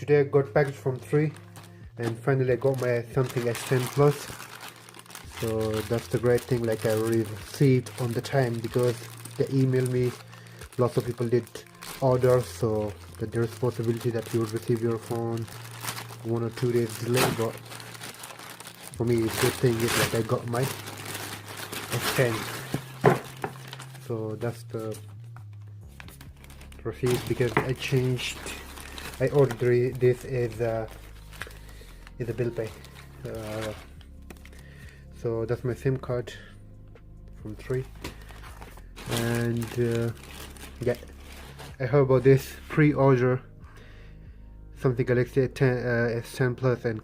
today I got package from 3, and finally I got my Samsung S10 Plus. So that's the great thing, like I received on the time, because they emailed me, lots of people did order, so that there's possibility that you will receive your phone 1 or 2 days delay. But for me, the good thing is like I got my S10. So that's the receipt, because I ordered this as a bill pay. So that's my SIM card from 3, and yeah, I heard about this pre-order something Galaxy S10 Plus and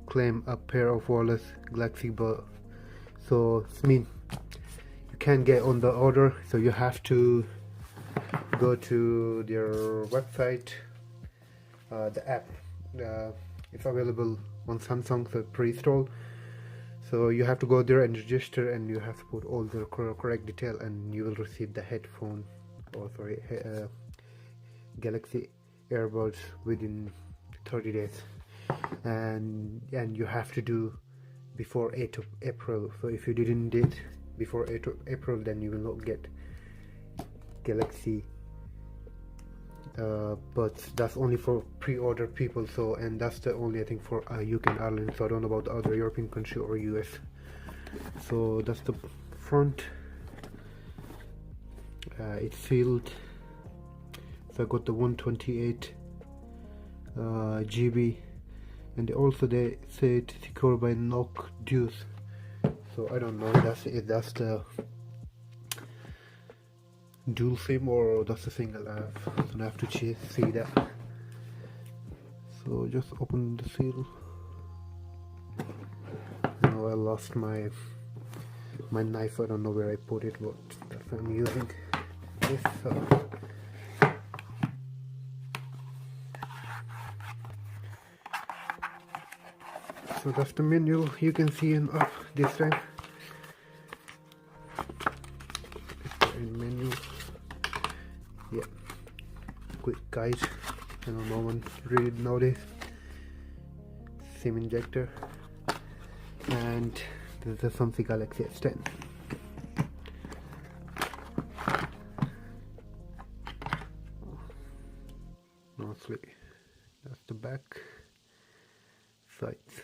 claim a pair of wireless Galaxy Buds. So it means you can't get on the order, so you have to go to their website. The app it's available on Samsung, so pre-installed. So you have to go there and register, and you have to put all the correct detail, and you will receive the headphone, or sorry, Galaxy earbuds within 30 days, and you have to do before 8th of April. So if you didn't do it before 8th of April, then you will not get Galaxy but that's only for pre-order people. So, and that's the only, I think, for UK and Ireland. So I don't know about the other European country or US. So that's the front. It's sealed. So I got the 128 GB, and also they say it's secured by knock deuce. So I don't know if that's the dual SIM or that's the single app. So I have to see that. So just open the seal. Now I lost my knife. I don't know where I put it, but that's what I'm using this. So that's the menu. You can see it up this time. In menu. Yeah, quick guide. I don't know, no one really know this. SIM injector, and this is the Samsung Galaxy S10. Mostly that's the back sides.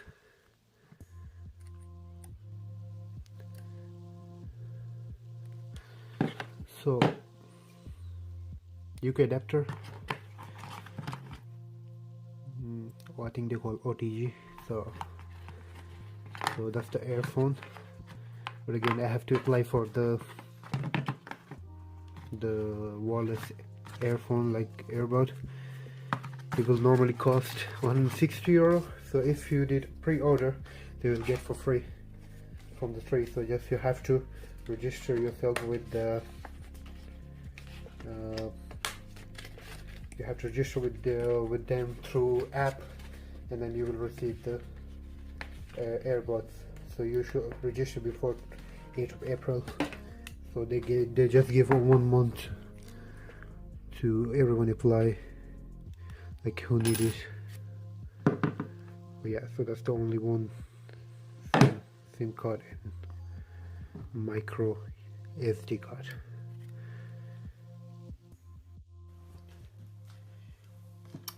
So UK adapter, or I think they call OTG. So that's the earphone, but again I have to apply for the wireless earphone, like earbud. It will normally cost €160. So if you did pre-order, they will get for free from the tree. So just you have to register yourself with the you have to register with them through app, and then you will receive the earbuds. So you should register before 8th of April. So they just give 1 month to everyone apply, like who need it. But yeah, so that's the only one SIM card and micro SD card.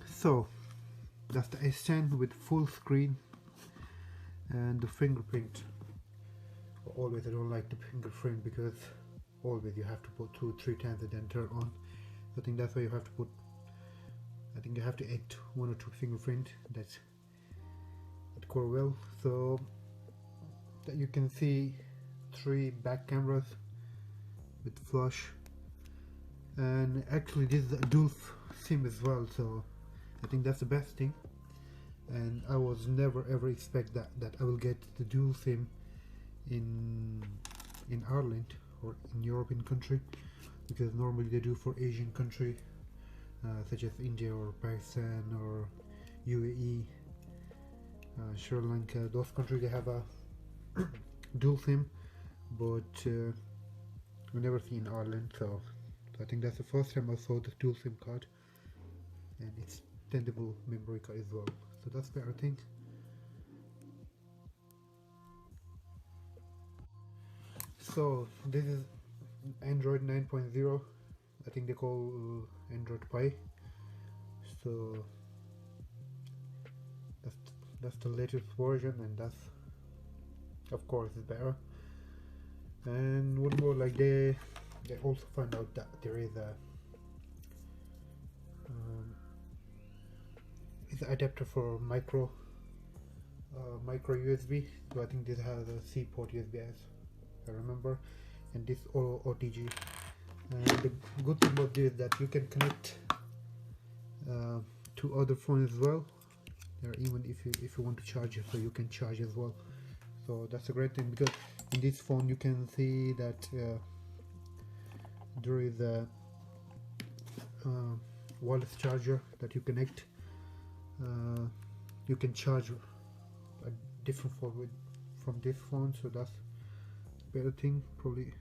So that's the S10 with full screen and the fingerprint. Always I don't like the fingerprint, because always you have to put 2-3 times and then turn on. I think that's why you have to put, I think you have to add 1 or 2 fingerprint that core well. So that you can see 3 back cameras with flash, and actually this is a dual SIM as well. So I think that's the best thing, and I was never ever expect that I will get the dual SIM in Ireland or in European country, because normally they do for Asian country such as India or Pakistan or UAE, Sri Lanka. Those countries they have a dual SIM, but we never see in Ireland. So I think that's the first time I saw the dual SIM card, and it's extendable memory card as well, so that's better thing. So this is Android 9.0. I think they call Android Pie. So that's the latest version, and that's of course is better. And one more, like they also found out that there is a it's an adapter for micro USB. So I think this has a C port USB as I remember, and this OTG. And the good thing about this is that you can connect to other phones as well. Even if you want to charge it, so you can charge as well. So that's a great thing, because in this phone you can see that there is a wireless charger that you connect. You can charge a different phone from this phone, so that's a better thing. Probably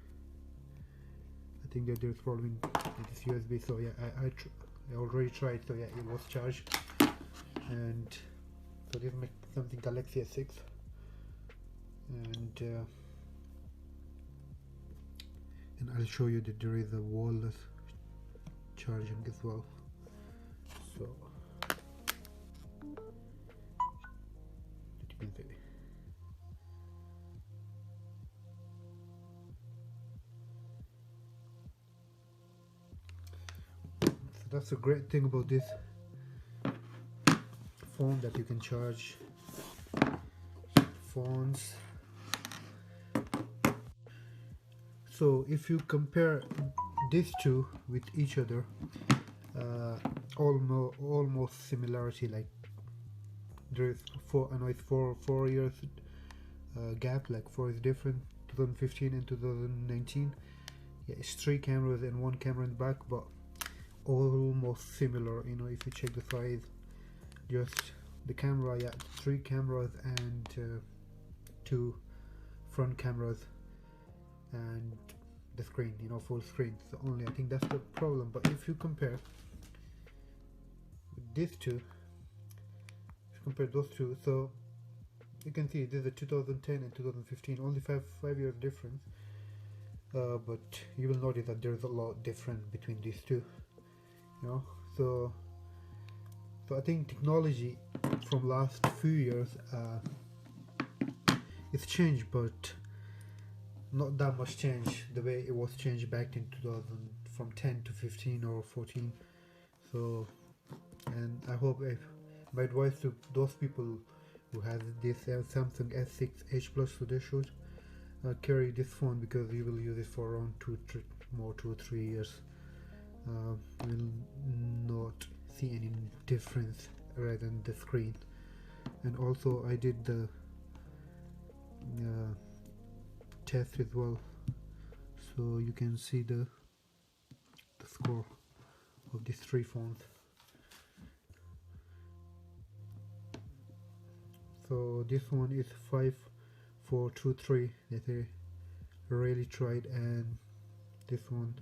I think that there's probably this USB. So yeah, I already tried, so yeah, it was charged. And so this makes something Galaxy S6, and I'll show you that there is a wireless charging as well. So you can see. So that's a great thing about this phone, that you can charge phones. So if you compare these two with each other, almost similarity, like there is 4 years gap, like 4 is different, 2015 and 2019. Yeah, it's 3 cameras and 1 camera in the back, but almost similar, you know, if you check the size. Just the camera, yeah, 3 cameras and 2 front cameras, and the screen, you know, full screen. So only, I think that's the problem. But if you compare with these two, if you compare those two, so you can see this is a 2010 and 2015, only five years difference. But you will notice that there's a lot different between these two, you know. So I think technology from last few years it's changed, but not that much change the way it was changed back in 2000, from 10 to 15 or 14. So, and I hope, my advice to those people who have this Samsung S6 Edge Plus, so they should carry this phone, because you will use it for around 2 or 3 years. You will not see any difference rather than the screen. And also I did the test as well, so you can see the score of these 3 phones. So this one is 5423 that I really tried, and this one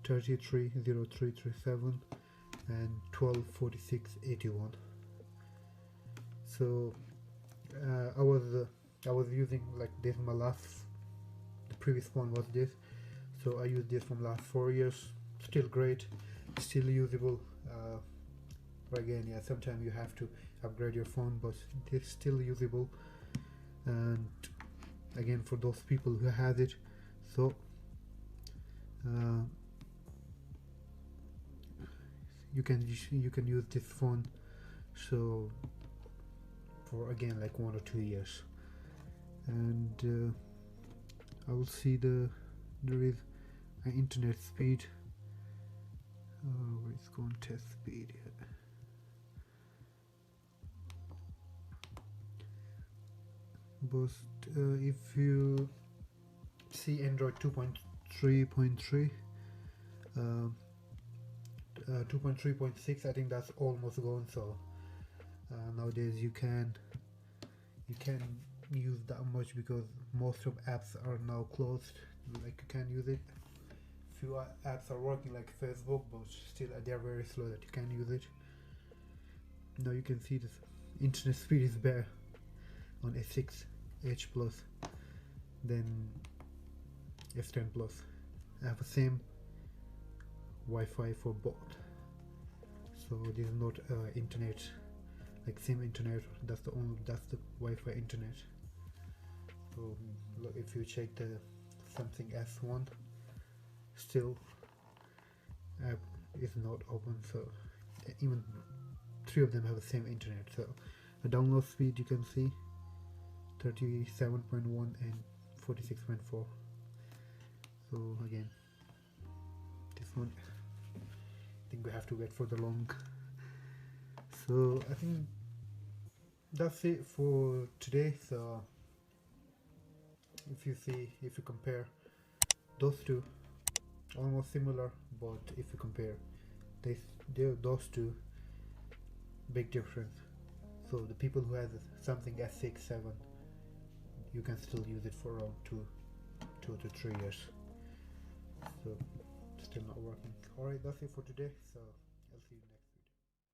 330337 and 124681. So I was using like this. The previous one was this, so I used this from last 4 years. Still great, still usable. But again, yeah, sometimes you have to upgrade your phone, but it's still usable. And again, for those people who have it, so you can use this phone so for again like 1 or 2 years. And I will see there is an internet speed. Where is going test speed here? But if you see Android 2.3.3, 2.3.6, I think that's almost gone. So nowadays you can use that much, because most of apps are now closed, like you can use it. Few apps are working, like Facebook, but still they are very slow that you can use it. now you can see this internet speed is better on S6 Plus than S10 Plus. I have the same Wi-Fi for both, so this is not internet like same internet, that's the Wi-Fi internet. So look, if you check the Samsung S1, still app is not open, so even three of them have the same internet. So the download speed you can see 37.1 and 46.4. so again, this one I think we have to wait for the long. So I think that's it for today. So if you compare those two, almost similar, but if you compare those two, big difference. So the people who have something S6, 7, you can still use it for around 2 to 3 years. So still not working. Alright, that's it for today. So I'll see you next.